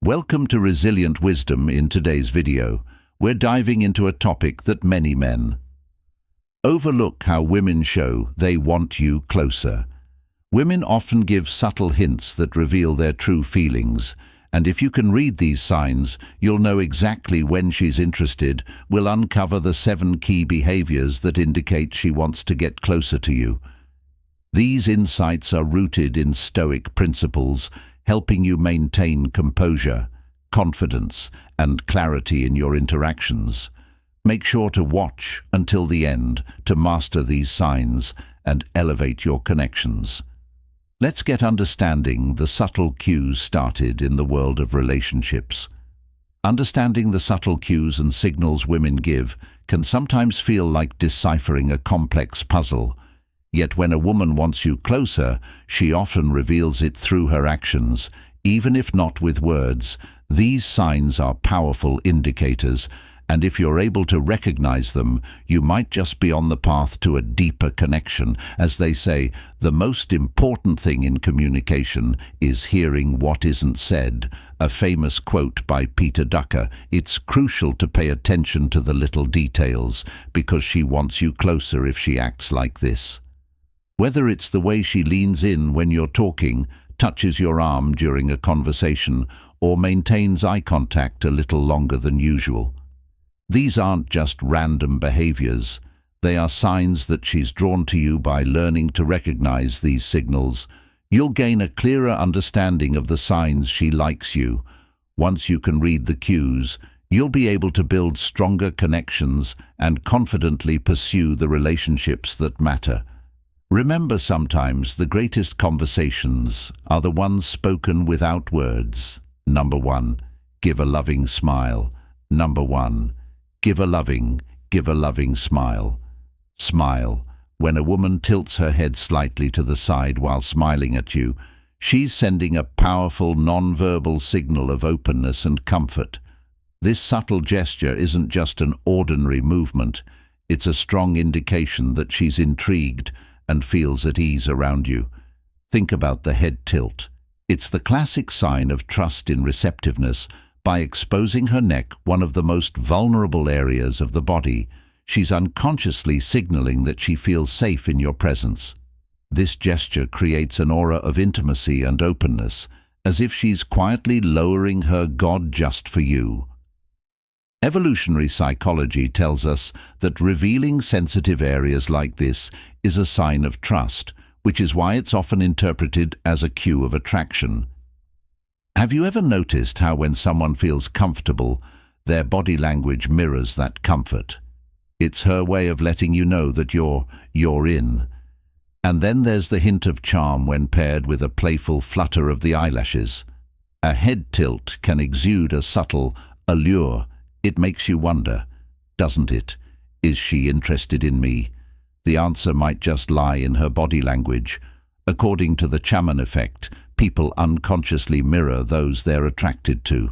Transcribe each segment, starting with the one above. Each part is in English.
Welcome to Resilient Wisdom. In today's video, we're diving into a topic that many men overlook: how women show they want you closer. Women often give subtle hints that reveal their true feelings, and if you can read these signs, you'll know exactly when she's interested. We'll uncover the 7 key behaviors that indicate she wants to get closer to you. These insights are rooted in Stoic principles, helping you maintain composure, confidence, and clarity in your interactions. Make sure to watch until the end to master these signs and elevate your connections. Let's get understanding the subtle cues started in the world of relationships. Understanding the subtle cues and signals women give can sometimes feel like deciphering a complex puzzle. Yet when a woman wants you closer, she often reveals it through her actions, even if not with words. These signs are powerful indicators, and if you're able to recognize them, you might just be on the path to a deeper connection. As they say, the most important thing in communication is hearing what isn't said. A famous quote by Peter Drucker: "It's crucial to pay attention to the little details, because she wants you closer if she acts like this." Whether it's the way she leans in when you're talking, touches your arm during a conversation, or maintains eye contact a little longer than usual. These aren't just random behaviors. They are signs that she's drawn to you. By learning to recognize these signals, you'll gain a clearer understanding of the signs she likes you. Once you can read the cues, you'll be able to build stronger connections and confidently pursue the relationships that matter. Remember, sometimes the greatest conversations are the ones spoken without words. Number 1, give a loving smile. Number 1, give a loving smile. Smile. When a woman tilts her head slightly to the side while smiling at you, she's sending a powerful nonverbal signal of openness and comfort. This subtle gesture isn't just an ordinary movement. It's a strong indication that she's intrigued and feels at ease around you. Think about the head tilt. It's the classic sign of trust in receptiveness. By exposing her neck, one of the most vulnerable areas of the body, she's unconsciously signaling that she feels safe in your presence. This gesture creates an aura of intimacy and openness, as if she's quietly lowering her guard just for you. Evolutionary psychology tells us that revealing sensitive areas like this is a sign of trust, which is why it's often interpreted as a cue of attraction. Have you ever noticed how when someone feels comfortable, their body language mirrors that comfort? It's her way of letting you know that you're in. And then there's the hint of charm when paired with a playful flutter of the eyelashes. A head tilt can exude a subtle allure. It makes you wonder, doesn't it? Is she interested in me? The answer might just lie in her body language. According to the Chaman effect, people unconsciously mirror those they're attracted to.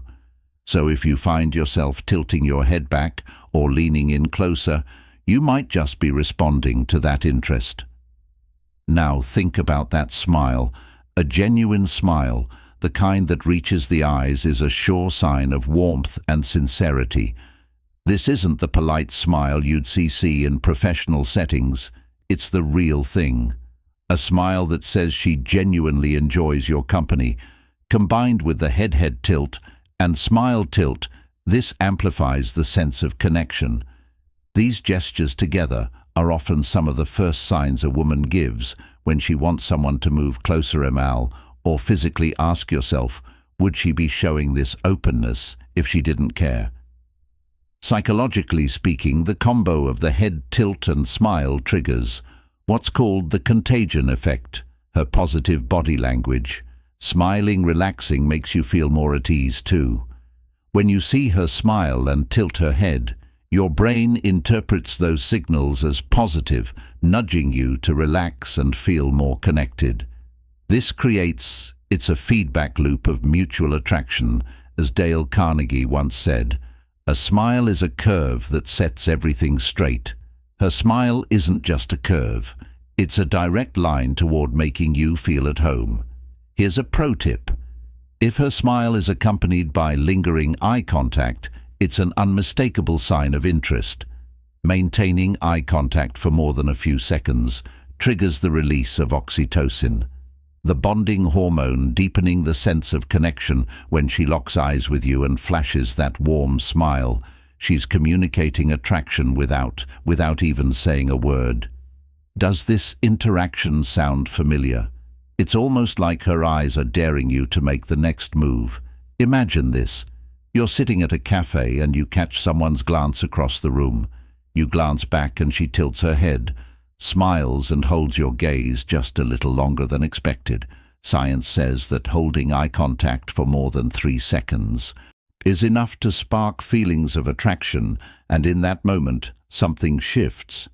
So if you find yourself tilting your head back or leaning in closer, you might just be responding to that interest. Now think about that smile. A genuine smile, the kind that reaches the eyes, is a sure sign of warmth and sincerity. This isn't the polite smile you'd see in professional settings. It's the real thing. A smile that says she genuinely enjoys your company. Combined with the head tilt and smile tilt, this amplifies the sense of connection. These gestures together are often some of the first signs a woman gives when she wants someone to move closer. Or physically ask yourself, would she be showing this openness if she didn't care? Psychologically speaking, the combo of the head tilt and smile triggers what's called the contagion effect. Her positive body language, smiling, relaxing, makes you feel more at ease too. When you see her smile and tilt her head, your brain interprets those signals as positive, nudging you to relax and feel more connected. This creates, it's a feedback loop of mutual attraction. As Dale Carnegie once said, "A smile is a curve that sets everything straight." Her smile isn't just a curve. It's a direct line toward making you feel at home. Here's a pro tip. If her smile is accompanied by lingering eye contact, it's an unmistakable sign of interest. Maintaining eye contact for more than a few seconds triggers the release of oxytocin, the bonding hormone, deepening the sense of connection. When she locks eyes with you and flashes that warm smile, she's communicating attraction without even saying a word. Does this interaction sound familiar? It's almost like her eyes are daring you to make the next move. Imagine this. You're sitting at a cafe and you catch someone's glance across the room. You glance back and she tilts her head, smiles and holds your gaze just a little longer than expected. Science says that holding eye contact for more than 3 seconds is enough to spark feelings of attraction, and in that moment, something shifts.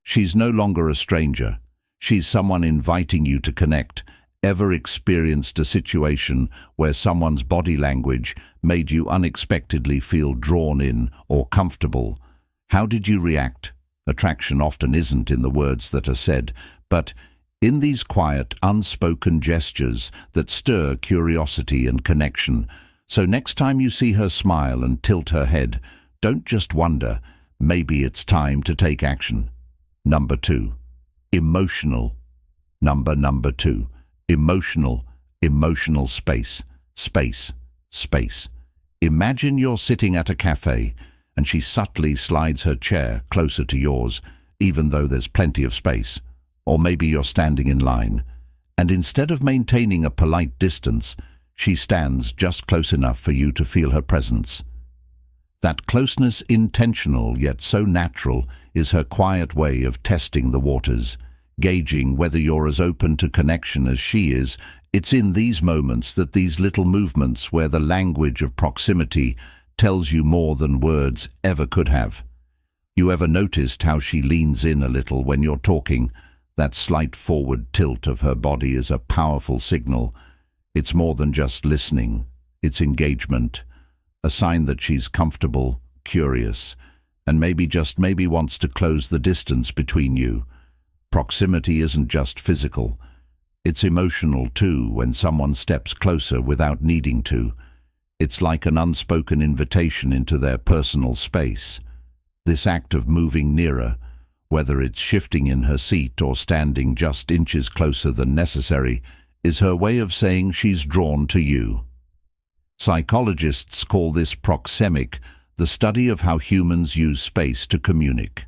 She's no longer a stranger. She's someone inviting you to connect. Ever experienced a situation where someone's body language made you unexpectedly feel drawn in or comfortable? How did you react? Attraction often isn't in the words that are said, but in these quiet, unspoken gestures that stir curiosity and connection. So next time you see her smile and tilt her head, don't just wonder, maybe it's time to take action. Number 2. Emotional. Number 2. Emotional space. Space. Imagine you're sitting at a cafe and she subtly slides her chair closer to yours, even though there's plenty of space. Or maybe you're standing in line, and instead of maintaining a polite distance, she stands just close enough for you to feel her presence. That closeness, intentional yet so natural, is her quiet way of testing the waters, gauging whether you're as open to connection as she is. It's in these moments that these little movements where the language of proximity tells you more than words ever could have. You ever noticed how she leans in a little when you're talking? That slight forward tilt of her body is a powerful signal. It's more than just listening. It's engagement, a sign that she's comfortable, curious, and maybe wants to close the distance between you. Proximity isn't just physical. It's emotional too, when someone steps closer without needing to. It's like an unspoken invitation into their personal space. This act of moving nearer, whether it's shifting in her seat or standing just inches closer than necessary, is her way of saying she's drawn to you. Psychologists call this proxemic, the study of how humans use space to communicate.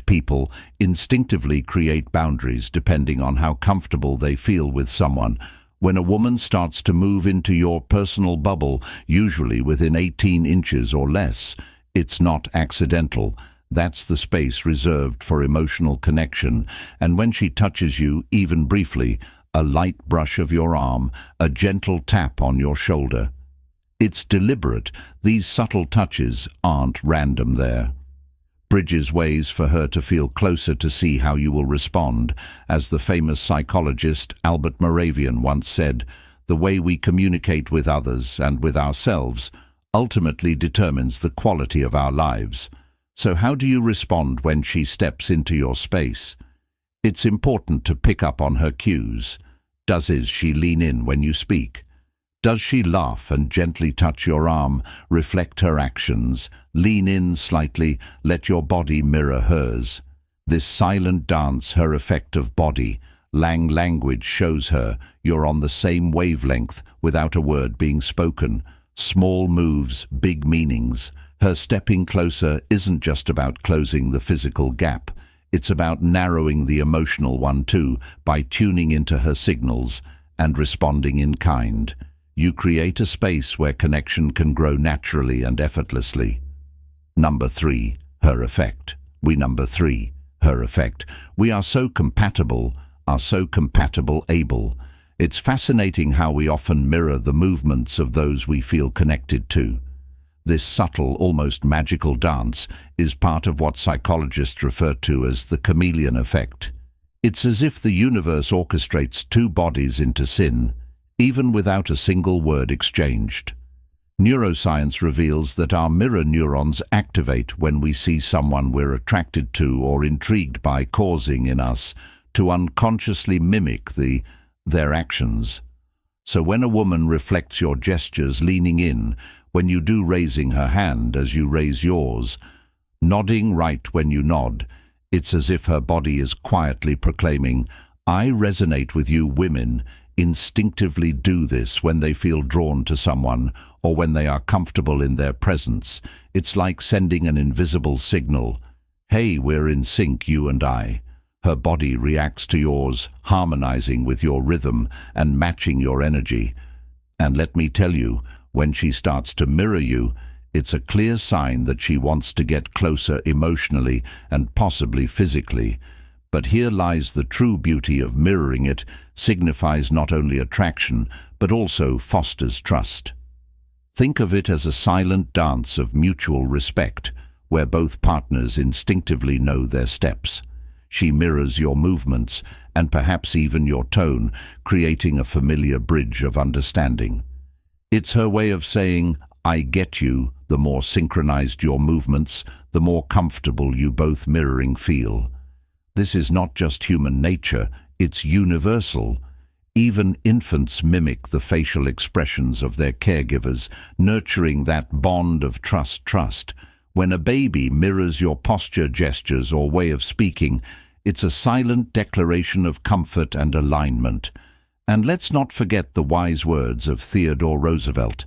People instinctively create boundaries depending on how comfortable they feel with someone. When a woman starts to move into your personal bubble, usually within 18 inches or less, it's not accidental. That's the space reserved for emotional connection, and when she touches you, even briefly, a light brush of your arm, a gentle tap on your shoulder. It's deliberate. These subtle touches aren't random there. Bridges ways for her to feel closer to see how you will respond. As the famous psychologist Albert Moravian once said, the way we communicate with others and with ourselves ultimately determines the quality of our lives. So how do you respond when she steps into your space? It's important to pick up on her cues. Does she lean in when you speak? Does she laugh and gently touch your arm? Reflect her actions. Lean in slightly. Let your body mirror hers. This silent dance, her effective body, language shows her you're on the same wavelength without a word being spoken. Small moves, big meanings. Her stepping closer isn't just about closing the physical gap. It's about narrowing the emotional one too, by tuning into her signals and responding in kind. You create a space where connection can grow naturally and effortlessly. Number 3, her effect. Her effect. We are so compatible able. It's fascinating how we often mirror the movements of those we feel connected to. This subtle, almost magical dance is part of what psychologists refer to as the chameleon effect. It's as if the universe orchestrates two bodies into sync, even without a single word exchanged. Neuroscience reveals that our mirror neurons activate when we see someone we're attracted to or intrigued by, causing in us to unconsciously mimic their actions. So when a woman reflects your gestures, leaning in, when you do raising her hand as you raise yours, nodding right when you nod, it's as if her body is quietly proclaiming, I resonate with you. Women instinctively do this when they feel drawn to someone or when they are comfortable in their presence. It's like sending an invisible signal. Hey, we're in sync, you and I. Her body reacts to yours, harmonizing with your rhythm and matching your energy. And let me tell you, when she starts to mirror you, it's a clear sign that she wants to get closer emotionally and possibly physically. But here lies the true beauty of mirroring. It signifies not only attraction, but also fosters trust. Think of it as a silent dance of mutual respect, where both partners instinctively know their steps. She mirrors your movements and perhaps even your tone, creating a familiar bridge of understanding. It's her way of saying, I get you. The more synchronized your movements, the more comfortable you both mirroring feel. This is not just human nature, it's universal. Even infants mimic the facial expressions of their caregivers, nurturing that bond of trust. When a baby mirrors your posture, gestures, or way of speaking, it's a silent declaration of comfort and alignment. And let's not forget the wise words of Theodore Roosevelt.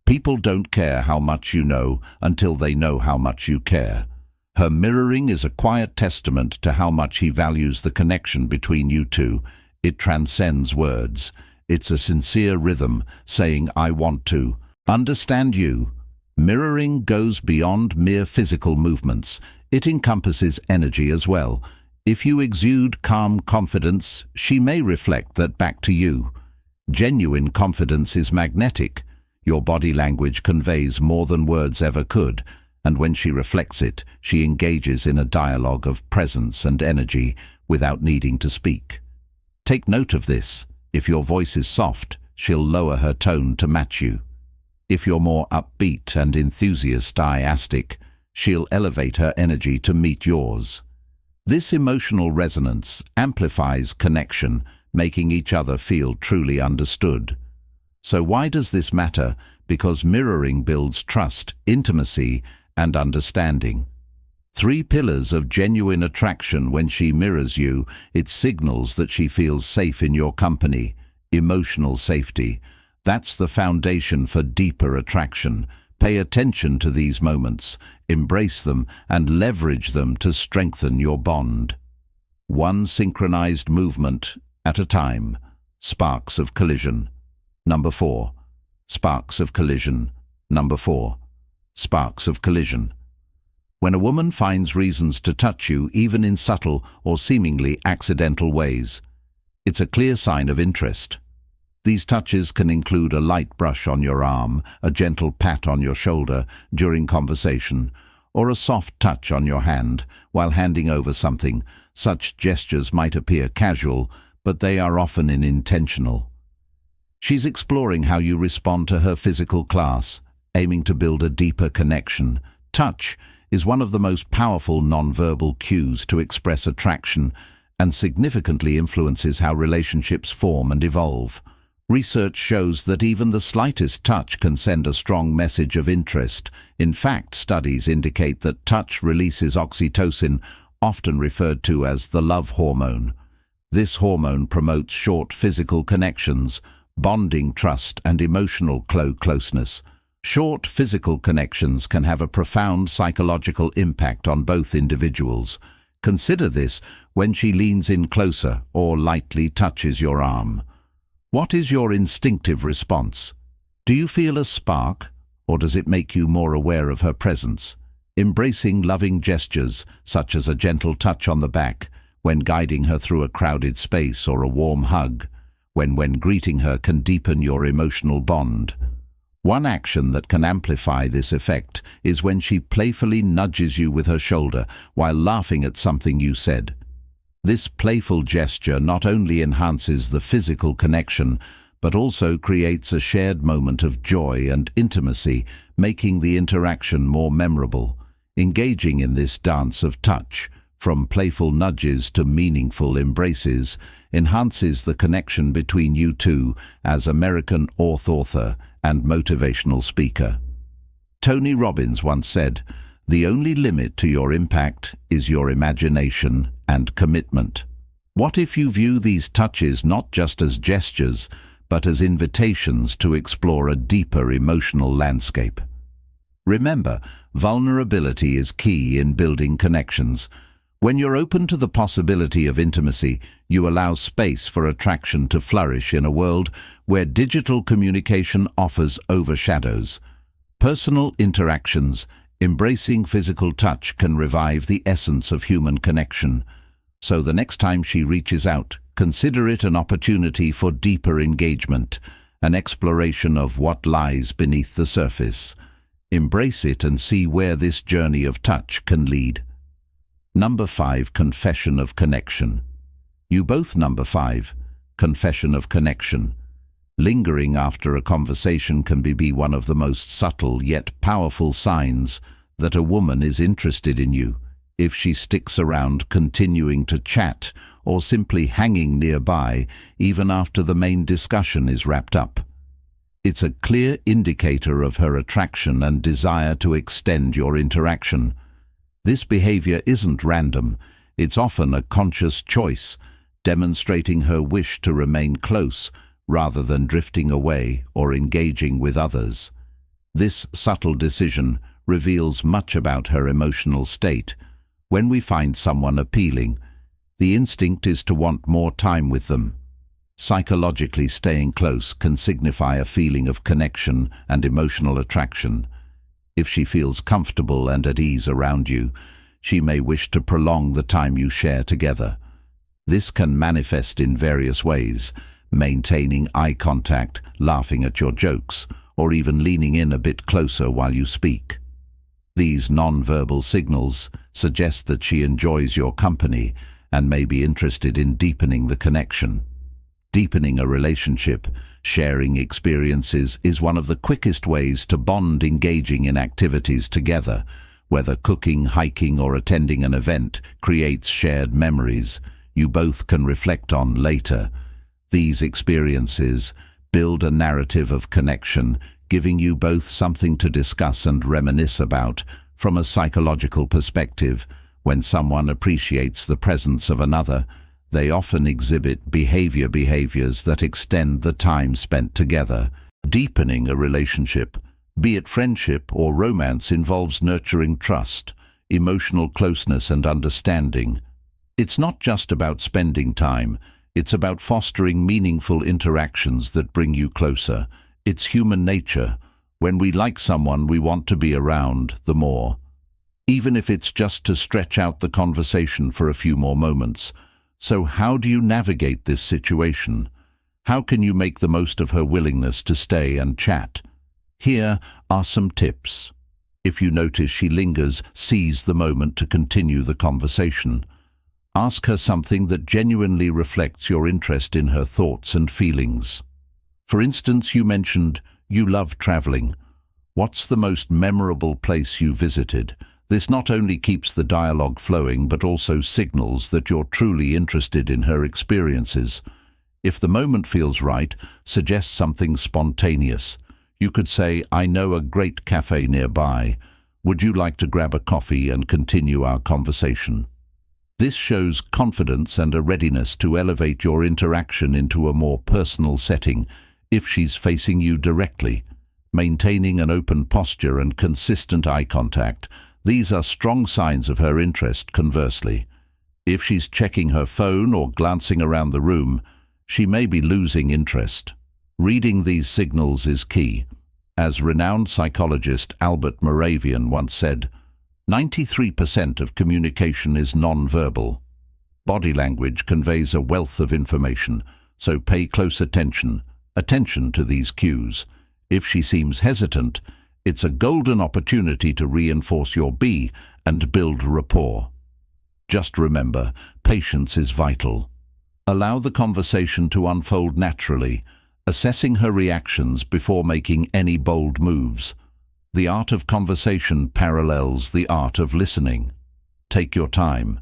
People don't care how much you know until they know how much you care. Her mirroring is a quiet testament to how much he values the connection between you two. It transcends words. It's a sincere rhythm saying, I want to understand you. Mirroring goes beyond mere physical movements. It encompasses energy as well. If you exude calm confidence, she may reflect that back to you. Genuine confidence is magnetic. Your body language conveys more than words ever could, and when she reflects it, she engages in a dialogue of presence and energy without needing to speak. Take note of this. If your voice is soft, she'll lower her tone to match you. If you're more upbeat and enthusiastic, she'll elevate her energy to meet yours. This emotional resonance amplifies connection, making each other feel truly understood. So why does this matter? Because mirroring builds trust, intimacy, and understanding. 3 pillars of genuine attraction. When she mirrors you, it signals that she feels safe in your company. Emotional safety. That's the foundation for deeper attraction. Pay attention to these moments, embrace them, and leverage them to strengthen your bond. One synchronized movement at a time. Sparks of collision. Number 4. Sparks of collision. Number 4. Sparks of collision. When a woman finds reasons to touch you, even in subtle or seemingly accidental ways, it's a clear sign of interest. These touches can include a light brush on your arm, a gentle pat on your shoulder during conversation, or a soft touch on your hand while handing over something. Such gestures might appear casual, but they are often intentional. She's exploring how you respond to her physical class, aiming to build a deeper connection. Touch is one of the most powerful nonverbal cues to express attraction and significantly influences how relationships form and evolve. Research shows that even the slightest touch can send a strong message of interest. In fact, studies indicate that touch releases oxytocin, often referred to as the love hormone. This hormone promotes short physical connections, bonding trust and emotional closeness. Short physical connections can have a profound psychological impact on both individuals. Consider this when she leans in closer or lightly touches your arm. What is your instinctive response? Do you feel a spark, or does it make you more aware of her presence? Embracing loving gestures, such as a gentle touch on the back, when guiding her through a crowded space, or a warm hug, when greeting her, can deepen your emotional bond. One action that can amplify this effect is when she playfully nudges you with her shoulder while laughing at something you said. This playful gesture not only enhances the physical connection, but also creates a shared moment of joy and intimacy, making the interaction more memorable. Engaging in this dance of touch from playful nudges to meaningful embraces, enhances the connection between you two as American author and motivational speaker. Tony Robbins once said, "The only limit to your impact is your imagination and commitment." What if you view these touches not just as gestures, but as invitations to explore a deeper emotional landscape? Remember, vulnerability is key in building connections. When you're open to the possibility of intimacy, you allow space for attraction to flourish in a world where digital communication overshadows personal interactions. Embracing physical touch can revive the essence of human connection. So the next time she reaches out, consider it an opportunity for deeper engagement, an exploration of what lies beneath the surface. Embrace it and see where this journey of touch can lead. Number 5. Confession of connection. You both. Number 5. Confession of connection. Lingering after a conversation can be one of the most subtle yet powerful signs that a woman is interested in you. If she sticks around, continuing to chat, or simply hanging nearby even after the main discussion is wrapped up, it's a clear indicator of her attraction and desire to extend your interaction. This behavior isn't random, it's often a conscious choice, demonstrating her wish to remain close rather than drifting away or engaging with others. This subtle decision reveals much about her emotional state. When we find someone appealing, the instinct is to want more time with them. Psychologically, staying close can signify a feeling of connection and emotional attraction. If she feels comfortable and at ease around you, she may wish to prolong the time you share together. This can manifest in various ways: maintaining eye contact, laughing at your jokes, or even leaning in a bit closer while you speak. These nonverbal signals suggest that she enjoys your company and may be interested in deepening the connection. Deepening a relationship, sharing experiences, is one of the quickest ways to bond. Engaging in activities together, whether cooking, hiking, or attending an event, creates shared memories you both can reflect on later. These experiences build a narrative of connection, giving you both something to discuss and reminisce about. From a psychological perspective, when someone appreciates the presence of another, they often exhibit behaviors that extend the time spent together. Deepening a relationship, be it friendship or romance, involves nurturing trust, emotional closeness, and understanding. It's not just about spending time, it's about fostering meaningful interactions that bring you closer. It's human nature. When we like someone, we want to be around the more, even if it's just to stretch out the conversation for a few more moments. So how do you navigate this situation? How can you make the most of her willingness to stay and chat? Here are some tips. If you notice she lingers, seize the moment to continue the conversation. Ask her something that genuinely reflects your interest in her thoughts and feelings. For instance, you mentioned you love traveling. What's the most memorable place you visited? This not only keeps the dialogue flowing, but also signals that you're truly interested in her experiences. If the moment feels right, suggest something spontaneous. You could say, "I know a great cafe nearby. Would you like to grab a coffee and continue our conversation?" This shows confidence and a readiness to elevate your interaction into a more personal setting. If she's facing you directly, maintaining an open posture and consistent eye contact, these are strong signs of her interest. Conversely, if she's checking her phone or glancing around the room, she may be losing interest. Reading these signals is key. As renowned psychologist Albert Moravian once said, 93% of communication is nonverbal. Body language conveys a wealth of information, so pay close attention to these cues. If she seems hesitant, it's a golden opportunity to reinforce your B and build rapport. Just remember, patience is vital. Allow the conversation to unfold naturally, assessing her reactions before making any bold moves. The art of conversation parallels the art of listening. Take your time.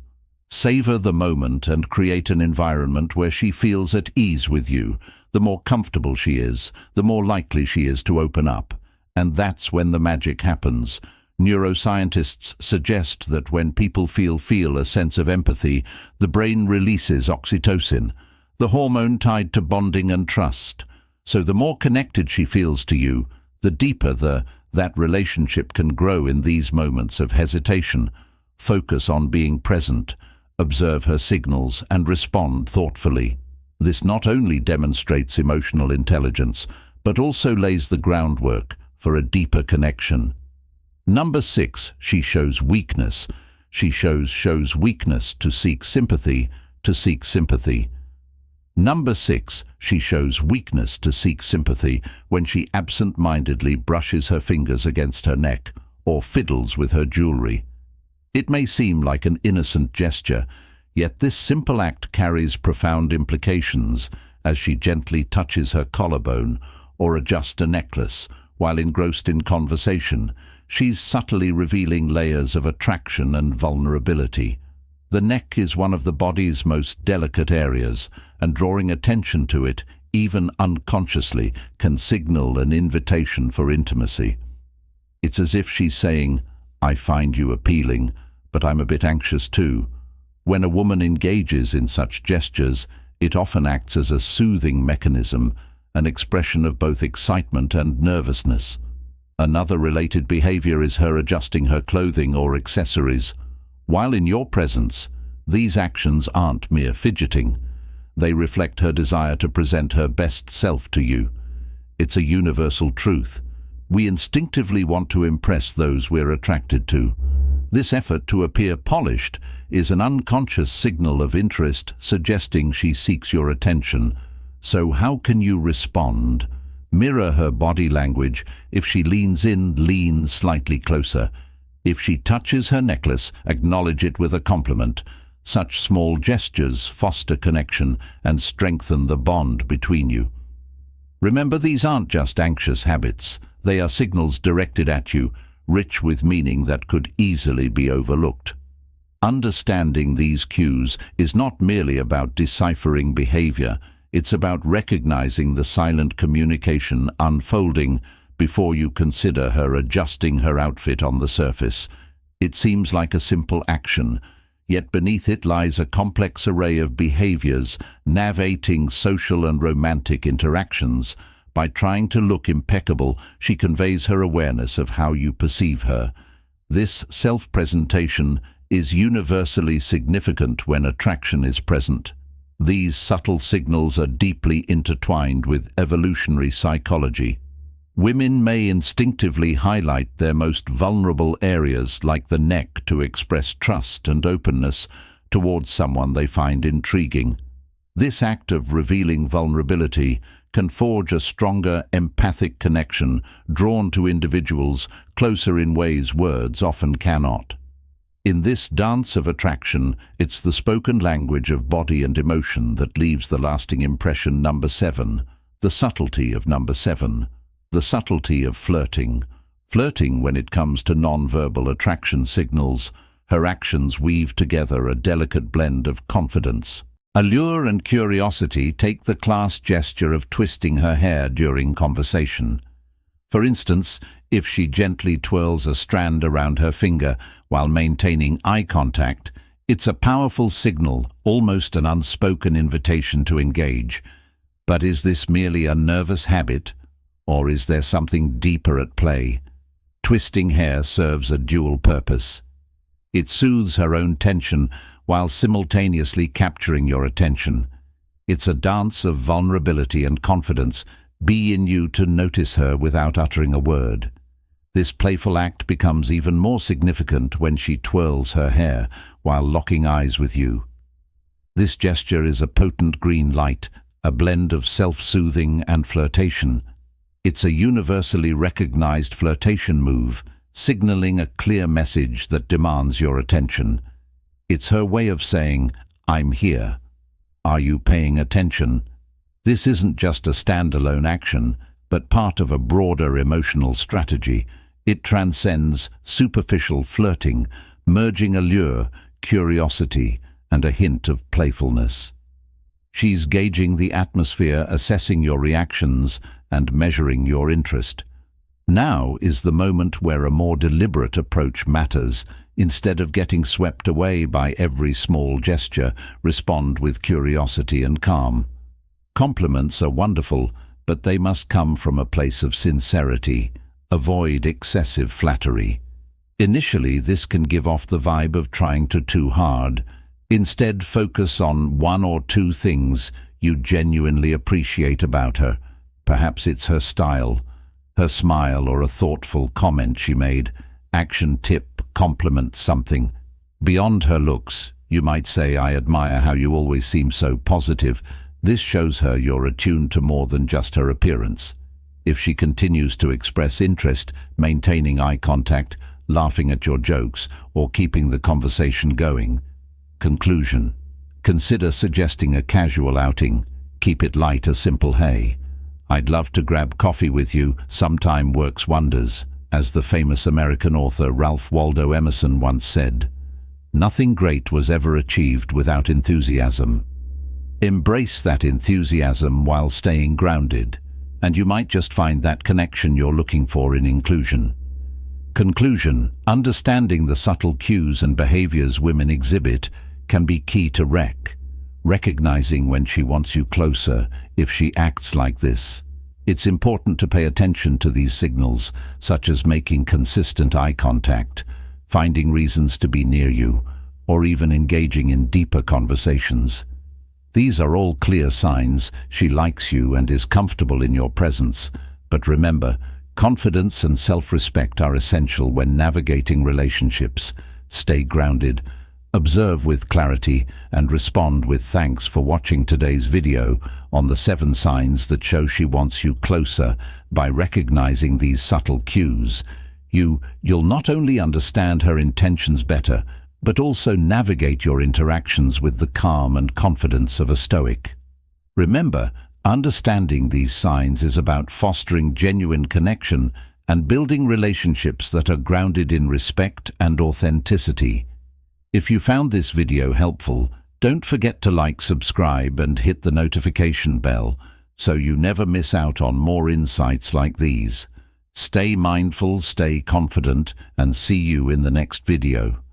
Savor the moment and create an environment where she feels at ease with you. The more comfortable she is, the more likely she is to open up. And that's when the magic happens. Neuroscientists suggest that when people feel a sense of empathy, the brain releases oxytocin, the hormone tied to bonding and trust. So the more connected she feels to you, the deeper that relationship can grow. In these moments of hesitation, focus on being present, observe her signals, and respond thoughtfully. This not only demonstrates emotional intelligence, but also lays the groundwork for a deeper connection. Number 6, she shows weakness. She shows weakness to seek sympathy, Number 6, she shows weakness to seek sympathy when she absent-mindedly brushes her fingers against her neck or fiddles with her jewelry. It may seem like an innocent gesture, yet this simple act carries profound implications as she gently touches her collarbone or adjusts a necklace. While engrossed in conversation, she's subtly revealing layers of attraction and vulnerability. The neck is one of the body's most delicate areas, and drawing attention to it, even unconsciously, can signal an invitation for intimacy. It's as if she's saying, "I find you appealing, but I'm a bit anxious too." When a woman engages in such gestures, it often acts as a soothing mechanism, an expression of both excitement and nervousness. Another related behavior is her adjusting her clothing or accessories. While in your presence, these actions aren't mere fidgeting. They reflect her desire to present her best self to you. It's a universal truth. We instinctively want to impress those we're attracted to. This effort to appear polished is an unconscious signal of interest, suggesting she seeks your attention. So how can you respond? Mirror her body language. If she leans in, lean slightly closer. If she touches her necklace, acknowledge it with a compliment. Such small gestures foster connection and strengthen the bond between you. Remember, these aren't just anxious habits. They are signals directed at you, rich with meaning that could easily be overlooked. Understanding these cues is not merely about deciphering behavior. It's about recognizing the silent communication unfolding before you consider her adjusting her outfit on the surface. It seems like a simple action, yet beneath it lies a complex array of behaviors, navigating social and romantic interactions. By trying to look impeccable, she conveys her awareness of how you perceive her. This self-presentation is universally significant when attraction is present. These subtle signals are deeply intertwined with evolutionary psychology. Women may instinctively highlight their most vulnerable areas, like the neck, to express trust and openness towards someone they find intriguing. This act of revealing vulnerability can forge a stronger empathic connection, drawn to individuals closer in ways words often cannot. In this dance of attraction, it's the spoken language of body and emotion that leaves the lasting impression. Number 7. The subtlety of number 7. The subtlety of flirting. Flirting, when it comes to non-verbal attraction signals, her actions weave together a delicate blend of confidence, allure and curiosity. Take the class gesture of twisting her hair during conversation. For instance, if she gently twirls a strand around her finger while maintaining eye contact, it's a powerful signal, almost an unspoken invitation to engage. But is this merely a nervous habit, or is there something deeper at play? Twisting hair serves a dual purpose. It soothes her own tension while simultaneously capturing your attention. It's a dance of vulnerability and confidence. Be in you to notice her without uttering a word. This playful act becomes even more significant when she twirls her hair while locking eyes with you. This gesture is a potent green light, a blend of self-soothing and flirtation. It's a universally recognized flirtation move, signaling a clear message that demands your attention. It's her way of saying, "I'm here. Are you paying attention?" This isn't just a standalone action, but part of a broader emotional strategy. It transcends superficial flirting, merging allure, curiosity, and a hint of playfulness. She's gauging the atmosphere, assessing your reactions, and measuring your interest. Now is the moment where a more deliberate approach matters. Instead of getting swept away by every small gesture, respond with curiosity and calm. Compliments are wonderful, but they must come from a place of sincerity. Avoid excessive flattery. Initially, this can give off the vibe of trying too hard. Instead, focus on one or two things you genuinely appreciate about her. Perhaps it's her style, her smile, or a thoughtful comment she made. Action tip: compliment something. Beyond her looks, you might say, "I admire how you always seem so positive." This shows her you're attuned to more than just her appearance. If she continues to express interest, maintaining eye contact, laughing at your jokes, or keeping the conversation going. Conclusion: consider suggesting a casual outing. Keep it light, a simple "Hey, I'd love to grab coffee with you" sometime works wonders. As the famous American author Ralph Waldo Emerson once said, "Nothing great was ever achieved without enthusiasm." Embrace that enthusiasm while staying grounded, and you might just find that connection you're looking for in inclusion. Conclusion: understanding the subtle cues and behaviors women exhibit can be key to recognizing when she wants you closer. If she acts like this, it's important to pay attention to these signals, such as making consistent eye contact, finding reasons to be near you, or even engaging in deeper conversations. These are all clear signs she likes you and is comfortable in your presence. But remember, confidence and self-respect are essential when navigating relationships. Stay grounded, observe with clarity, and respond with thanks for watching today's video on the 7 signs that show she wants you closer. By recognizing these subtle cues, you'll not only understand her intentions better, but also navigate your interactions with the calm and confidence of a stoic. Remember, understanding these signs is about fostering genuine connection and building relationships that are grounded in respect and authenticity. If you found this video helpful, don't forget to like, subscribe, and hit the notification bell so you never miss out on more insights like these. Stay mindful, stay confident, and see you in the next video.